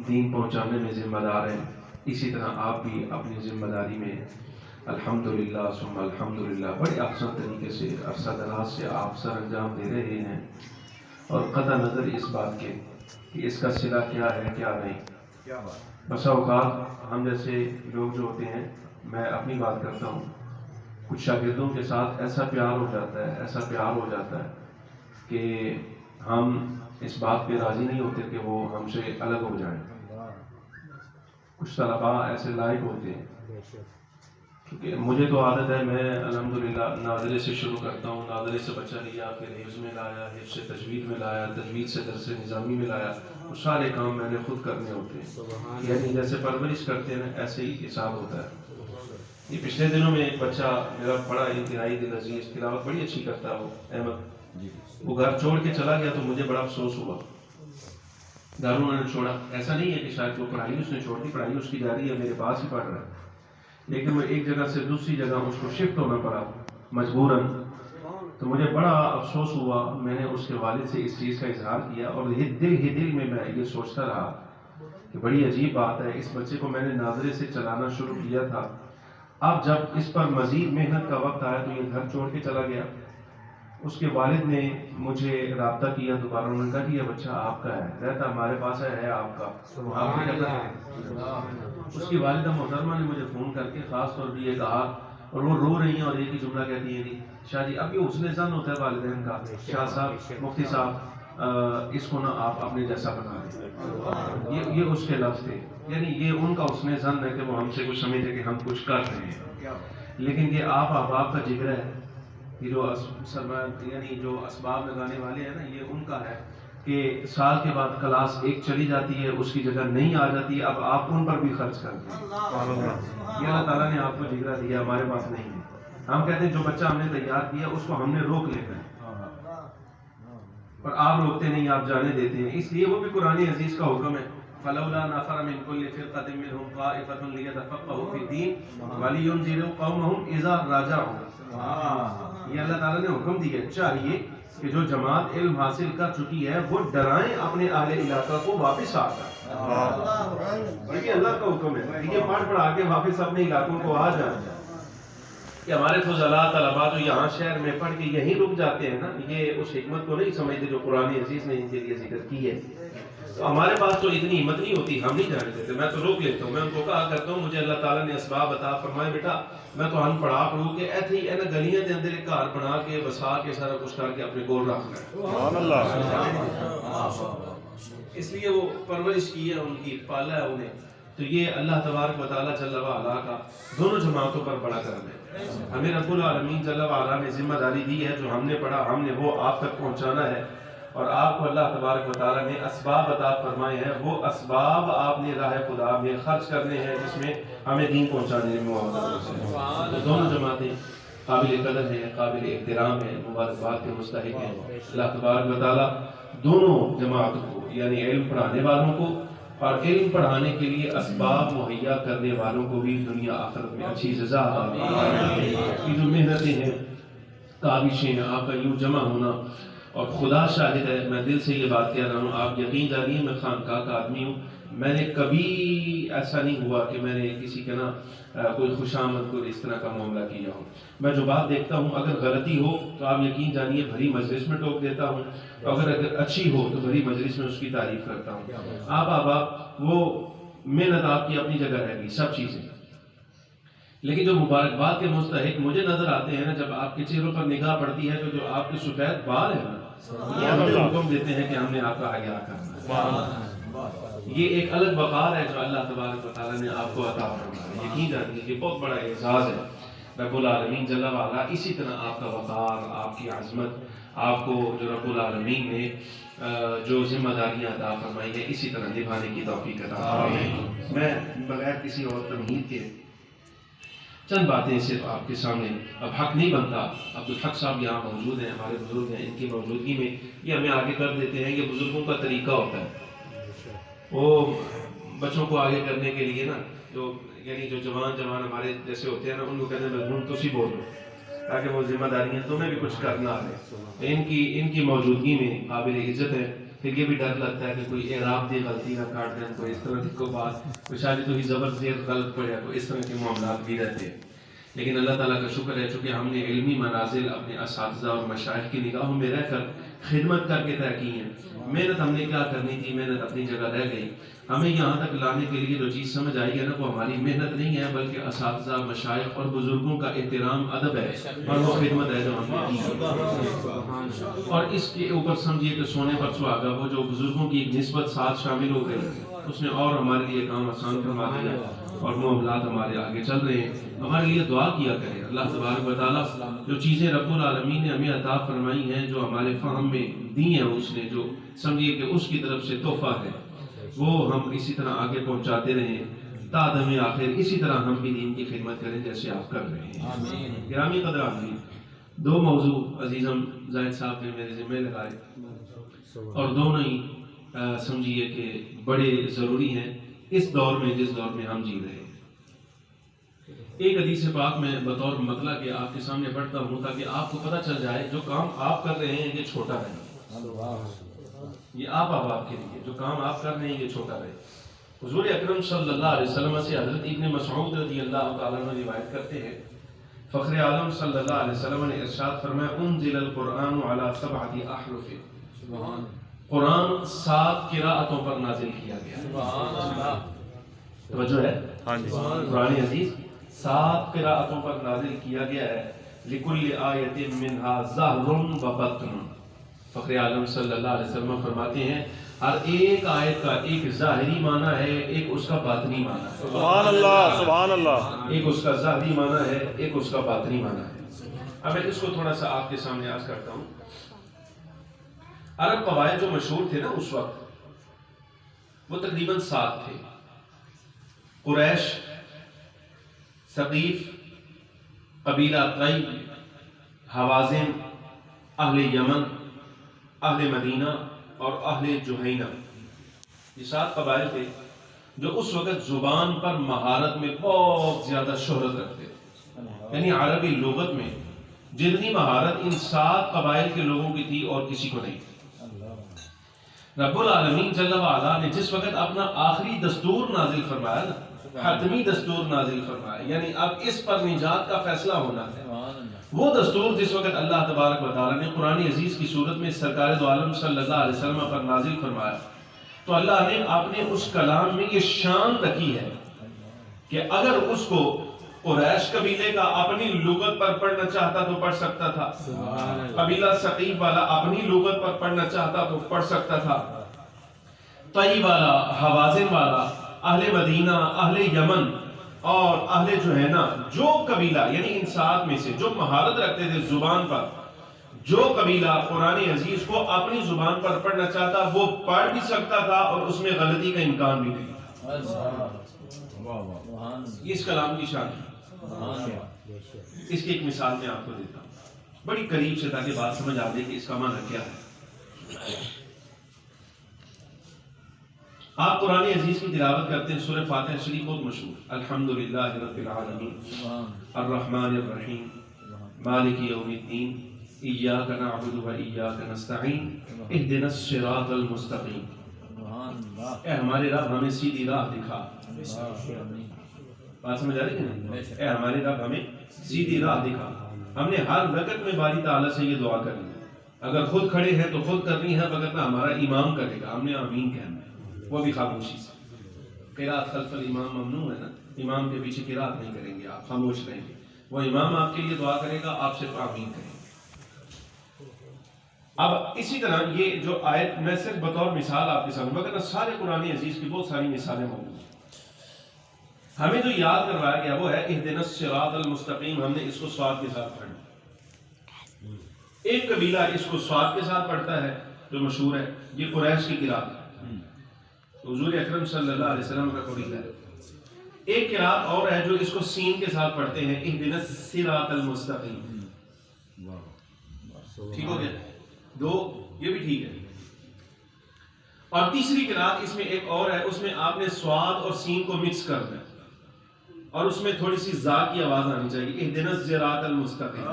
دین پہنچانے میں ذمہ دار ہیں، اسی طرح آپ بھی اپنی ذمہ داری میں الحمدللہ ثم الحمدللہ بڑے احسن طریقے سے عرصہ دراز سے آپ سر انجام دے رہے ہیں، اور قطع نظر اس بات کے کہ اس کا صلہ کیا ہے کیا نہیں۔ بسا اوقات ہم جیسے لوگ جو ہوتے ہیں، میں اپنی بات کرتا ہوں، کچھ شاگردوں کے ساتھ ایسا پیار ہو جاتا ہے کہ ہم اس بات پہ راضی نہیں ہوتے کہ وہ ہم سے الگ ہو جائیں۔ کچھ طلباء ایسے لائق ہوتے ہیں، کیونکہ مجھے تو عادت ہے، میں الحمدللہ ناظرے سے شروع کرتا ہوں، ناظرے سے بچہ لیا، پھر حفظ میں لایا، حفظ سے تجوید میں لایا، تجوید سے درس نظامی میں لایا، وہ سارے کام میں نے خود کرنے ہوتے ہیں، یعنی جیسے پرورش کرتے ہیں ایسے ہی حساب ہوتا ہے۔ یہ پچھلے دنوں میں ایک بچہ میرا بڑا انتہائی دل عزیز، تلاوت بڑی اچھی کرتا ہے، وہ احمد، وہ گھر چھوڑ کے چلا گیا تو مجھے بڑا افسوس ہوا۔ گھر انہوں نے چھوڑا، ایسا نہیں ہے کہ شاید وہ پڑھائی اس نے چھوڑ دی، پڑھائی اس کی جاری ہے، میرے پاس ہی پڑھ رہا ہے، لیکن وہ ایک جگہ سے دوسری جگہ اس کو شفٹ ہونا پڑا مجبوراً، تو مجھے بڑا افسوس ہوا۔ میں نے اس کے والد سے اس چیز کا اظہار کیا، اور دل میں یہ سوچتا رہا کہ بڑی عجیب بات ہے، اس بچے کو میں نے ناظرے سے چلانا شروع کیا تھا، اب جب اس پر مزید محنت کا وقت آیا تو یہ گھر چھوڑ کے چلا گیا۔ اس کے والد نے مجھے رابطہ کیا دوبارہ، انہوں نے کہا کہ یہ بچہ آپ کا ہے، رہتا ہمارے پاس ہے آپ کا، آپ نے کہا۔ اس کی والدہ محترمہ نے مجھے فون کر کے خاص طور پر یہ کہا، اور وہ رو رہی ہیں اور ایک ہی جملہ کہتی ہیں کہ شاہ جی، اب یہ حسن ظن ہوتا ہے والدین کا، شاہ صاحب، مفتی صاحب، اس کو نہ آپ اپنے جیسا بنا دیں، یہ اس کے لفظ تھے، یعنی یہ ان کا حسن ظن ہے کہ وہ ہم سے کچھ سمجھتے کہ ہم کچھ کر رہے ہیں، لیکن یہ آپ احباب کا جگر ہے، یہ جو یعنی جو اسباب لگانے والے ہیں نا، یہ ان کا ہے کہ سال کے بعد کلاس ایک چلی جاتی ہے، اس کی جگہ نہیں آ جاتی، اب آپ ان پر بھی خرچ کرتے ہیں۔ یہ اللہ تعالیٰ نے آپ کو جگرا دیا، ہمارے پاس نہیں ہے۔ ہم کہتے ہیں جو بچہ ہم نے تیار کیا اس کو ہم نے روک لینا ہے، اور آپ روکتے نہیں، آپ جانے دیتے ہیں، اس لیے وہ بھی قرآن عزیز کا حکم ہے، فلولا نفر من كل فرقة منهم طائفة ليتفقهوا في الدين ولينذروا قومهم اذا راجعوا۔ یہ اللہ تعالیٰ نے حکم دیا، چاہیے کہ جو جماعت علم حاصل کر چکی ہے وہ ڈرائیں اپنے اہل علاقہ کو واپس آ کر، یہ اللہ کا حکم ہے، یہ پڑھ پڑھا کے واپس اپنے علاقوں کو آ جائیں۔ کہ ہمارے فضلاء طلباء جو یہاں شہر میں پڑھ کے یہیں رک جاتے ہیں نا، یہ اس حکمت کو نہیں سمجھتے جو قرآن عزیز نے ان کے لیے ذکر کی ہے۔ تو ہمارے پاس تو اتنی ہمت نہیں ہوتی، ہم نہیں جانے دیتے، میں تو روک لیتا ہوں، میں ان کو کہا کرتا ہوں مجھے اللہ تعالیٰ نے اسباب عطا فرمائے بیٹا، میں تو ہم پڑھا پڑھوں کے ایتھے ہی اینا گلیاں دے اندر ایک گھر بنا کے بسا کے سارا کچھ کر کے اپنے گول رکھ لیں۔ سبحان اللہ۔ اس لیے وہ پرورش کی ہے، ان کی پالا ہے انہیں، تو یہ اللہ تبارک و تعالیٰ جل وعلا کا دونوں جماعتوں پر بڑا کرم ہے۔ ہمیں رب العالمین جل وعلا نے ذمہ داری دی ہے، جو ہم نے پڑھا ہم نے وہ آپ تک پہنچانا ہے، اور آپ کو اللہ تبارک و تعالیٰ نے اسباب عطا فرمائے ہیں، وہ اسباب آپ نے راہ خدا میں خرچ کرنے ہیں جس میں ہمیں دین پہنچانے میں معاوضہ ہے۔ تو دونوں جماعتیں قابل قدر ہیں، قابل احترام ہیں، مبارکباد کے مستحق ہیں۔ اللہ تبارک و تعالیٰ دونوں جماعتوں کو، یعنی علم پڑھانے والوں کو اور علم پڑھانے کے لیے اسباب مہیا کرنے والوں کو بھی دنیا آخرت میں اچھی سزا کی جو محنتیں ہیں، کاوشیں ہیں، آپ کا یوں جمع ہونا، اور خدا شاہد ہے، میں دل سے یہ بات کہہ رہا ہوں، آپ یقین جانیے میں خانقاہ کا آدمی ہوں، میں نے کبھی ایسا نہیں ہوا کہ میں نے کسی کے نا کوئی خوشامد کو اس طرح کا معاملہ کیا ہو۔ میں جو بات دیکھتا ہوں اگر غلطی ہو تو آپ یقین جانیے بھری مجلس میں ٹوک دیتا ہوں، اگر اچھی ہو تو بھری مجلس میں اس کی تعریف کرتا ہوں۔ آپ وہ محنت آپ کی اپنی جگہ رہ گی، سب چیزیں، لیکن جو مبارکباد کے مستحق مجھے نظر آتے ہیں نا، جب آپ کے چہروں پر نگاہ پڑتی ہے تو جو آپ کے سفید بال ہیں نا، یہ ہمیں حکم دیتے ہیں کہ ہم نے آپ کا حیا کرنا ہے۔ یہ ایک الگ وقار ہے جو اللہ تبارک و تعالیٰ نے آپ کو عطا فرمایا ہے، یقین جانیے یہ بہت بڑا اعزاز ہے رب العالمین جل وعلا۔ اسی طرح آپ کا وقار، آپ کی عظمت، آپ کو جو رب العالمین نے جو ذمہ داریاں عطا فرمائی ہیں اسی طرح نبھانے کی توفیق عطا فرمائے۔ میں بغیر کسی اور تمہید کے چند باتیں صرف آپ کے سامنے، اب حق نہیں بنتا، عبدالحق صاحب یہاں موجود ہیں، ہمارے بزرگ ہیں، ان کی موجودگی میں یہ ہمیں آگے کر دیتے ہیں، یہ بزرگوں کا طریقہ ہوتا ہے، وہ بچوں کو آگے کرنے کے لیے نا، یعنی جو جوان ہمارے جیسے ہوتے ہیں نا، ان کو کہتے ہیں مضمون تو سی بول رہے تاکہ وہ ذمہ داریاں تمہیں بھی کچھ کرنا آئے۔ ان کی موجودگی میں قابل عزت ہے پھر یہ بھی ڈر لگتا ہے کہ کوئی اعراب دی غلطی نہ کاٹ دیں، کوئی اس طرح کی کوئی بات شاید تو ہی زبر زیر غلط پڑے، تو اس طرح کے معاملات بھی رہتے ہیں۔ لیکن اللہ تعالیٰ کا شکر ہے چونکہ ہم نے علمی منازل اپنے اساتذہ اور مشائخ کی نگاہوں میں رہ کر خدمت کر کے طے کی ہیں۔ محنت ہم نے کیا کرنی تھی، محنت اپنی جگہ رہ گئی۔ ہمیں یہاں تک لانے کے لیے جو چیز سمجھ آئی ہے نا، وہ ہماری محنت نہیں ہے بلکہ اساتذہ، مشائخ اور بزرگوں کا احترام، ادب ہے اور وہ خدمت ہے جو ہم نے کی۔ اور اس کے اوپر سمجھیے کہ سونے پر سہاگا، وہ جو بزرگوں کی ایک نسبت ساتھ شامل ہو گئی، اس نے اور ہمارے لیے کام آسان فرما دیا اور معاملات ہمارے آگے چل رہے ہیں۔ ہمارے لیے دعا کیا کریں، اللہ تبارک و تعالیٰ جو چیزیں رب العالمین نے ہمیں عطا فرمائی ہیں، جو ہمارے فہم میں دی ہیں، اس نے جو سمجھیے کہ اس کی طرف سے تحفہ ہے، وہ ہم اسی طرح آگے پہنچاتے رہیں تا دم آخر۔ اسی طرح ہم بھی دین کی خدمت کریں جیسے آپ کر رہے ہیں۔ گرامی قدر آمین، دو موضوع عزیزم زاہد صاحب نے میرے ذمہ لگائے اور دونوں ہی سمجھیے کہ بڑے ضروری ہیں اس دور میں جس دور میں ہم جی رہے ہیں۔ ایک حدیث پاک میں بطور مطلع کہ آپ کے سامنے پڑھتا ہوں تاکہ آپ کو پتہ چل جائے جو کام آپ کر رہے ہیں یہ چھوٹا ہے، یہ آپ کے لیے جو کام آپ کر رہے ہیں یہ چھوٹا ہے۔ حضور اکرم صلی اللہ علیہ وسلم سے حضرت ابن مسعود رضی اللہ تعالیٰ عنہ روایت کرتے ہیں، فخر عالم صلی اللہ علیہ وسلم نے ارشاد فرمایا، انزل القرآن علی 7 احرف، قرآن 7 قراءتوں پر نازل کیا گیا۔ توجہ ہے، قرآن عزیز 7 قراءتوں پر نازل کیا گیا ہے۔ لِكُلِّ آیَةٍ مِّنْهَا ظَاہِرٌ وَبَاطِنٌ، فخر عالم صلی اللہ علیہ وسلم فرماتے ہیں ہر ایک آیت کا ایک ظاہری معنی ہے، ایک اس کا باطنی معنی ہے۔ سبحان اللہ، سبحان اللہ۔ ایک اس کا ظاہری معنی ہے، ایک اس کا باطنی معنی ہے۔ اب میں اس کو تھوڑا سا آپ کے سامنے عرض کرتا ہوں۔ عرب قبائل جو مشہور تھے نا اس وقت، وہ تقریباً 7 تھے: قریش، ثقیف، قبیلہ طی، حوازن، اہل یمن، اہل مدینہ اور اہل جہینہ۔ یہ 7 قبائل تھے جو اس وقت زبان پر مہارت میں بہت زیادہ شہرت رکھتے تھے، یعنی عربی لغت میں جتنی مہارت ان 7 قبائل کے لوگوں کی تھی اور کسی کو نہیں تھی۔ رب العالمین جل وعلا نے جس وقت اپنا آخری دستور نازل فرمایا نا، حتمی دستور نازل فرمایا، یعنی اب اس پر نجات کا فیصلہ ہونا ہے، وہ دستور جس وقت اللہ تبارک و تعالیٰ نے قرآن عزیز کی صورت میں سرکار دو عالم صلی اللہ علیہ وسلم پر نازل فرمایا، تو اللہ نے اپنے اس کلام میں یہ شان رکھی ہے کہ اگر اس کو قریش قبیلے کا اپنی لغت پر پڑھنا چاہتا تو پڑھ سکتا تھا، قبیلہ ثقیف والا اپنی لغت پر پڑھنا چاہتا تو پڑھ سکتا تھا، طی والا، حوازن والا، اہل مدینہ، اہل یمن اور اہل جہینہ، جو قبیلہ یعنی ان 7 میں سے جو مہارت رکھتے تھے زبان پر، جو قبیلہ قرآن عزیز کو اپنی زبان پر پڑھنا چاہتا وہ پڑھ بھی سکتا تھا اور اس میں غلطی کا امکان بھی نہیں تھا۔ اس کلام کی شان ہے۔ اس کی ایک مثال میں آپ کو دیتا ہوں بڑی قریب سے تاکہ بات سمجھ آ جائے کہ اس کا معنی کیا ہے۔ آپ قرآن عزیز کی تلاوت کرتے ہیں، سورہ فاتحہ شریف بہت مشہور، الحمدللہ رب العالمین الرحمن الرحیم مالک یوم الدین ایاک نعبد و ایاک نستعین اہدنا الصراط المستقیم۔ اے ہمارے رب ہمیں سیدھی راہ دکھا۔ بات سمجھ آ رہی ہے نا؟ اے ہمارے رب ہمیں سیدھی راہ دکھا۔ ہم نے ہر وقت میں باری تعالیٰ سے یہ دعا کرنی ہے، اگر خود کھڑے ہیں تو خود کرنی ہے، وگرنہ ہمارا امام کرے گا، ہم نے آمین کہنا ہے، وہ بھی خاموشی سے۔ قرات خلف الامام ممنوع ہے نا، امام کے پیچھے قرات نہیں کریں گے، آپ خاموش رہیں گے، وہ امام آپ کے لیے دعا کرے گا، آپ صرف آمین کریں گے۔ اب اسی طرح یہ جو آیت میں صرف بطور مثال آپ کے سامنے، مگر سارے قرآن عزیز کی بہت ساری مثالیں موجود ہیں۔ ہمیں جو یاد کروایا گیا وہ ہے اہدنا الصراط المستقیم، ہم نے اس کو صاد کے ساتھ پڑھنا۔ ایک قبیلہ اس کو صاد کے ساتھ پڑھتا ہے جو مشہور ہے، یہ قریش کی قرات ہے، حضور اکرم صلی اللہ علیہ وسلم کا قبیلہ ہے۔ ایک قرات اور ہے جو اس کو سین کے ساتھ پڑھتے ہیں، اہدنا الصراط المستقیم۔ ٹھیک ہو گیا؟ 2 یہ بھی ٹھیک ہے۔ اور تیسری قرات اس میں ایک اور ہے، اس میں آپ نے صاد اور سین کو مکس کرنا ہے اور اس میں تھوڑی سی زا کی آواز آنی چاہیے، اہدنا الصراط المستقیم۔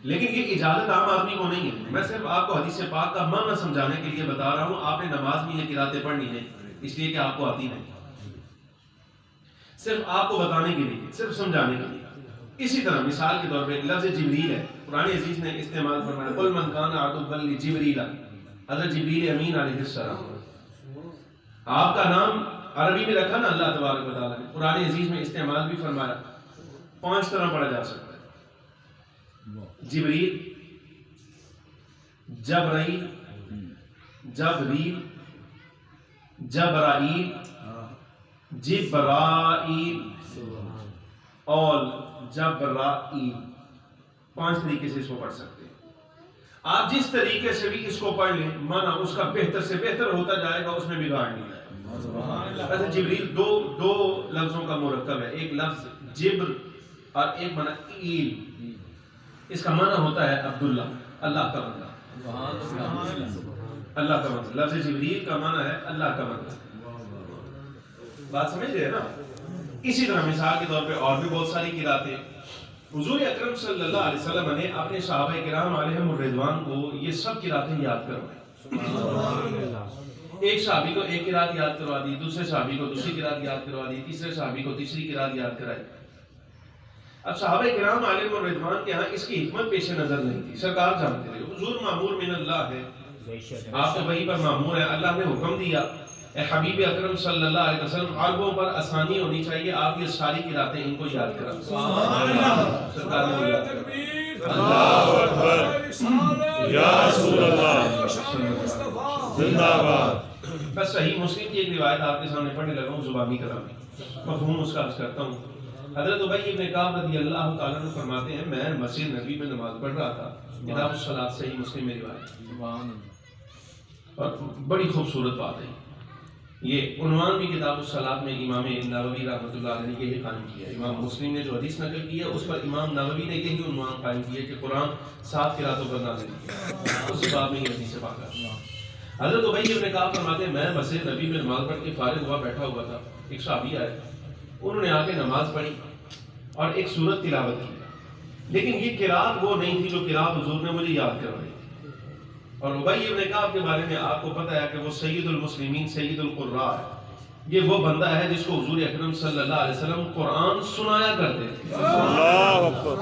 لیکن یہ اجازت عام آدمی کو نہیں ہے. میں صرف آپ کو حدیث پاک کا معنی سمجھانے کے لیے بتا رہا ہوں. آپ نے نماز میں یہ قراتیں پڑھنی نہیں اس لیے کہ آپ کو آتی نہیں, صرف آپ کو بتانے کے لیے, صرف سمجھانے کے لیے. اسی طرح مثال کے طور پہ لفظ جبریل ہے, قرآن عزیز نے استعمال فرمایا قل من کان عدوا لجبریل, حضرت جبریل امین علیہ السلام. آپ کا نام عربی میں رکھا نا اللہ تبارک و تعالیٰ نے, قرآن عزیز میں استعمال بھی فرمایا. 5 طرح پڑھا جا سکتا ہے. جبریل, جبرائیل, جبریل, جبرائیل, جبرائیل اور جبرائیل. 5 طریقے سے اس کو پڑھ سکتے ہیں. آپ جس طریقے سے بھی اس کو پڑھ لیں معنی اس کا بہتر سے بہتر ہوتا جائے گا, اس میں بگاڑ نہیں ہے. ویسے جبریل دو لفظوں کا مرکب ہے, ایک لفظ جبر اور ایک معنی ایل. اس کا معنی ہوتا ہے عبداللہ, اللہ کا بندہ. اللہ کا بندہ. لفظ جبریل کا معنی ہے اللہ کا بندہ. بات سمجھ رہے ہیں نا. اسی طرح مثال کے طور پہ اور بھی بہت ساری قراتیں. حضور اکرم صلی اللہ علیہ وسلم نے اپنے صحابہ کرام علیہم الرضوان کو یہ سب قراتیں یاد کروائی. ایک صحابی کو ایک قرات یاد کروا دی, دوسرے صحابی کو دوسری قرات یاد کروا دی, تیسرے صحابی کو تیسری قرات یاد کرائی. اب صحابہ کرام علیہم الرضوان کے ہاں اس کی حکمت پیش نظر نہیں تھی. سرکار جانتے تھے حضور معمور من اللہ ہے, آپ تو وہی پر معمور ہے. اللہ نے حکم دیا اے حبیب اکرم صلی اللہ علیہ وسلم عربوں پر آسانی ہونی چاہیے, آپ یہ ساری قراتیں ان کو یاد کرا. سرکار نے بولا اللہ اکبر, یا رسول اللہ, زندہ باد. بس صحیح مسلم کی ایک روایت آپ کے سامنے پڑھنے لگا ہوں, زبانی کلامی, مفہوم اس کا عرض کرتا ہوں. حضرت ابی ابن کعب رضی اللہ تعالیٰ عنہ فرماتے ہیں میں مسجد نبی میں نماز پڑھ رہا تھا. کتاب الصلاۃ صحیح مسلم میں روایت, اور بڑی خوبصورت بات ہے. یہ عنوان بھی کتاب الصلاۃ میں امام نووی رحمۃ اللہ علیہ نے یہی قائم کیا. امام مسلم نے جو حدیث نقل کی ہے اس پر امام نووی نے یہی عنوان قائم کیا کہ قرآن 7 قراتوں پر نازل کیا. اسی بات میں یہ حدیث پاک ہے. حضرت ابی ابن کعب فرماتے ہیں میں مسجد نبی میں نماز پڑھ کے فارغ ہوا بیٹھا ہوا تھا. ایک صحابی آئے, انہوں نے آ کے نماز پڑھی اور ایک سورت تلاوت کی, لیکن یہ قرات وہ نہیں تھی جو قرات حضور نے مجھے یاد کروائی. اور ابی ابن کعب کے بارے میں آپ کو پتہ ہے کہ وہ سید المسلمین, سید القراء ہے. یہ وہ بندہ ہے جس کو حضور اکرم صلی اللہ علیہ وسلم قرآن سنایا کرتے تھے. اللہ اکبر.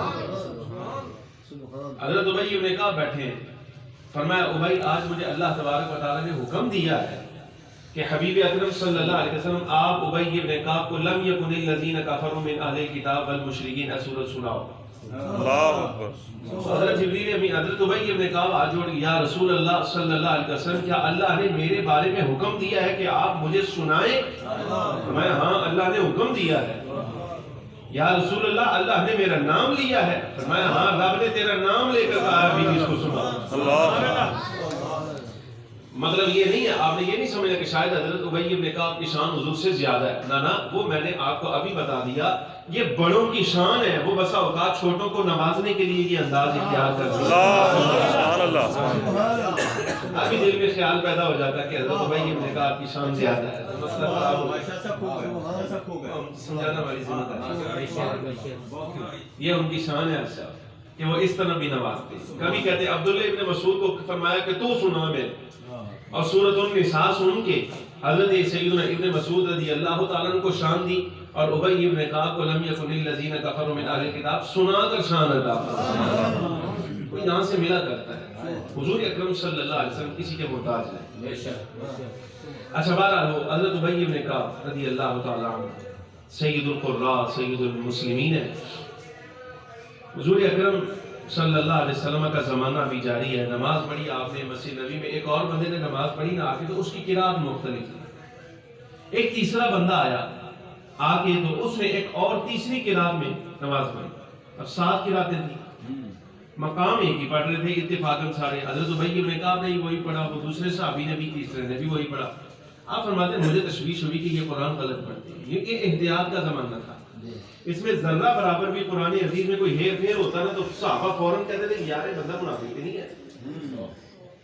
حضرت ابی ابن کعب بیٹھے ہیں, فرمایا ابی آج مجھے اللہ تبارک و تعالیٰ نے حکم دیا ہے کہ حبیب اکرم صلی اللہ علیہ وسلم آپ ابی ابن کعب کو لم یکن الذین کفروا من اہل الکتاب والمشرکین سورۃ سناؤ. اللہ اکبر. حضرت جبریل امین حضرت ابی ابن کعب آج جوڑ یا رسول اللہ صلی اللہ علیہ وسلم کیا اللہ نے میرے بارے میں حکم دیا ہے کہ آپ مجھے سنائیں؟ میں ہاں اللہ نے حکم دیا ہے. یا رسول اللہ اللہ نے میرا نام لیا ہے؟ فرمایا ہاں رب نے تیرا نام لے کر کہا ابھی اس کو سنا. اللہ. مطلب یہ نہیں ہے, آپ نے یہ نہیں سمجھا کہ شاید حضرت ابی ابن کعب کی شان حضور سے زیادہ ہے. نہ وہ میں نے آپ کو ابھی بتا دیا یہ بڑوں کی شان ہے. وہ بسا اوقات چھوٹوں کو نوازنے کے لیے یہ انداز اختیار کرتے ہیں. ابھی دل میں خیال پیدا ہو جاتا ہے کہ حضرت ابی ابن کعب کی شان زیادہ ہے. سمجھانا ہماری ذمہ داری, یہ ان کی شان ہے اچھا کہ وہ اس طرح بھی نوازتے ہیں. کبھی کہتے ہیں عبداللہ ابن مسعود کو فرمایا کہ تو سنا میں, اور سورۃ النساء سن کے حضرت سیدنا ابن مسعود رضی اللہ تعالیٰ عنہ کو شان دی, اور ابی ابن کعب کو لم یکن الذین کفروا من اہل الکتاب سنا کر شان عطا فرمائی. کوئی یہاں سے ملا کرتا ہے. حضور اکرم صلی اللہ علیہ وسلم کسی کے محتاج نہیں. اچھا بہرحال حضرت ابی ابن کعب رضی اللہ تعالیٰ عنہ سید القراء, سید المسلمین ہے. حضور اکرم صلی اللہ علیہ وسلم کا زمانہ بھی جاری ہے. نماز پڑھی آپ نے مسجد نبی میں, ایک اور بندے نے نماز پڑھی نہ آ کے, تو اس کی قرات مختلف تھی. ایک تیسرا بندہ آیا آ کے, تو اس نے ایک اور تیسری قرات میں نماز پڑھی. اب 7 قراتیں تھیں, مقام ایک ہی پڑھ رہے تھے اتفاقاً سارے. حضرت ابی ابن کعب نے وہی پڑھا, وہ دوسرے صحابی نے بھی, تیسرے نے بھی وہی پڑھا. آپ فرماتے ہیں مجھے تشویش ہوئی کہ یہ قرآن غلط پڑھتے ہیں. یہ احتیاط کا زمانہ تھا, اس میں ذرہ برابر بھی قرآن عزیز میں کوئی ہیر پھیر ہوتا نا تو صحابہ فوراً کہتے تھے یار بندہ منافق نہیں ہے.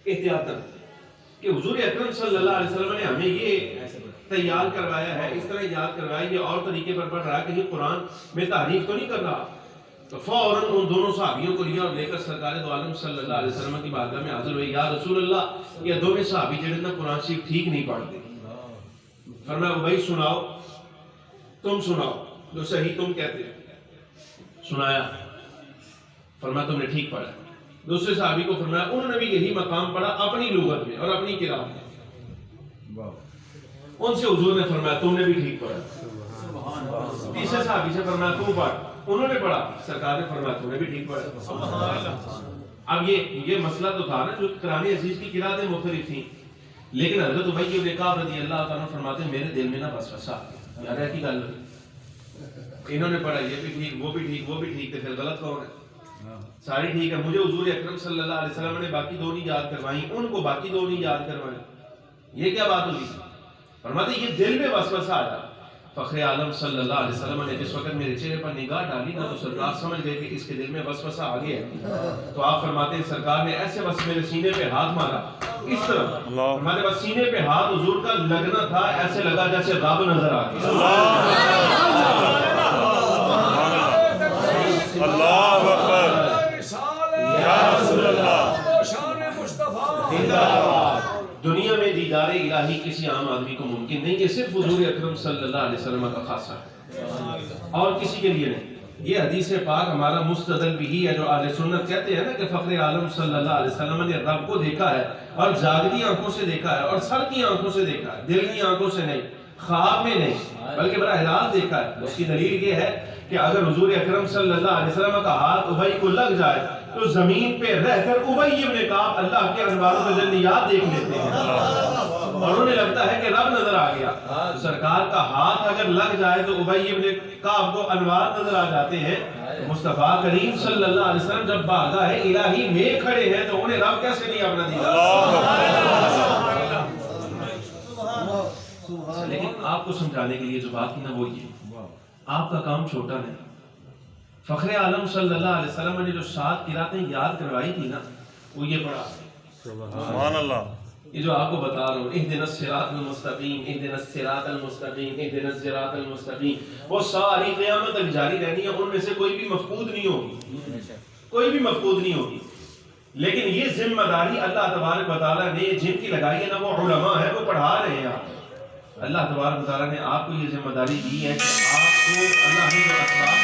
احتیاط کہ حضور اکرم صلی اللہ علیہ وسلم نے ہمیں یہ تیار کروایا ہے, اس طرح یاد کروایا, یہ اور طریقے پر پڑھ رہا ہے, کہیں قرآن میں تعریف تو نہیں کر رہا. تو فوراً ان دونوں صحابیوں کو لیا اور لے کر سرکار دو عالم صلی اللہ علیہ وسلم کی بارگاہ میں حاضر ہوئے. یا رسول اللہ یہ دونوں صحابی جڑے نا قرآن شریف ٹھیک نہیں پڑھتے. فرمایا ابی سناؤ، تم سناؤ جو صحیح تم کہتے ہو. سنایا، فرمایا تم نے ٹھیک پڑھا. دوسرے صحابی کو فرمایا انہوں نے بھی یہی مقام پڑھا اپنی لغت میں اور اپنی قرات میں. ان سے حضور نے فرمایا تم نے بھی ٹھیک پڑھا. تیسرے صحابی سے فرمایا تم پڑھ، انہوں نے پڑھا، سرکار نے فرمایا تم نے بھی ٹھیک پڑھا. اب یہ مسئلہ تو تھا نا جو قرآن عزیز کی قراتیں مختلف تھیں، لیکن حضرت ابی بن کعب رضی اللہ تعالیٰ فرماتے ہیں میرے دل میں نا وسوسہ آ گیا، یار ایسی گل انہوں نے پڑھا یہ بھی ٹھیک وہ بھی ٹھیک وہ بھی ٹھیک، تو پھر غلط کون ہے؟ ساری ٹھیک ہے. مجھے حضور اکرم صلی اللہ علیہ وسلم نے باقی دو نہیں یاد کروائیں، ان کو باقی دو نہیں یاد کروائیں. یہ کیا بات ہوئی؟ فرماتے یہ دل میں وسوسہ آیا. فخر عالم صلی اللہ علیہ وسلم نے جس وقت میرے چہرے پر نگاہ ڈالی نا تو سرکار سمجھ گئے کہ اس کے دل میں وسوسہ آ گیا ہے. تو آپ فرماتے ہیں سرکار نے ایسے بس میرے سینے پہ ہاتھ مارا اس طرح، ہمارے بس سینے پہ ہاتھ حضور کا لگنا تھا، ایسے لگا جیسے رب نظر آ گیا. اللہ اکبر یا رسول اللہ. دنیا میں دیدار الہی کسی عام آدمی کو ممکن نہیں، یہ صرف حضور اکرم صلی اللہ علیہ وسلم کا خاصہ ہے اور کسی کے لیے نہیں. یہ حدیث پاک ہمارا مستدل بھی ہے جو اہل سنت کہتے ہیں نا کہ فخر عالم صلی اللہ علیہ وسلم نے رب کو دیکھا ہے اور جاگتی آنکھوں سے دیکھا ہے اور سر کی آنکھوں سے دیکھا ہے، دل کی آنکھوں سے نہیں، خواب میں نہیں، بلکہ براہ راست دیکھا ہے. اس کی دلیل یہ ہے کہ اگر حضور اکرم صلی اللہ علیہ وسلم کا ہاتھ ابی کو لگ جائے تو زمین پہ رہ کر ابی بن کعب اللہ کے انوار و تجلیات دیکھ لیتے ہیں اور انہیں لگتا ہے کہ رب نظر آ گیا. سرکار کا ہاتھ اگر لگ جائے تو ابی بن کعب کو انوار نظر آ جاتے ہیں. مصطفیٰ کریم صلی اللہ علیہ وسلم جب بارگاہ الہی میں کھڑے ہیں تو انہیں رب کیسے نہیں اپنا دیدار. لیکن آپ کو سمجھانے کے لیے جو بات تھی نا وہ یہ، آپ کا کام چھوٹا نہیں. فخر عالم صلی اللہ علیہ وسلم نے جو 7 قراتیں یاد کروائی تھی نا وہ یہ پڑھا. سبحان اللہ. یہ جو آپ کو بتا رہا ہوں اہدنا الصراط المستقیم اہدنا الصراط المستقیم اہدنا الصراط المستقیم، وہ ساری قیامت تک جاری رہنی ہے. ان میں سے کوئی بھی مفقود نہیں ہوگی، کوئی بھی مفقود نہیں ہوگی. لیکن یہ ذمہ داری اللہ تبارک و تعالیٰ نے جن کی لگائی ہے نا وہ علماء ہیں، وہ پڑھا رہے ہیں. اللہ تبارک و تعالیٰ نے آپ کو یہ ذمہ داری دی ہے کہ آپ کو اللہ نے جو اسباب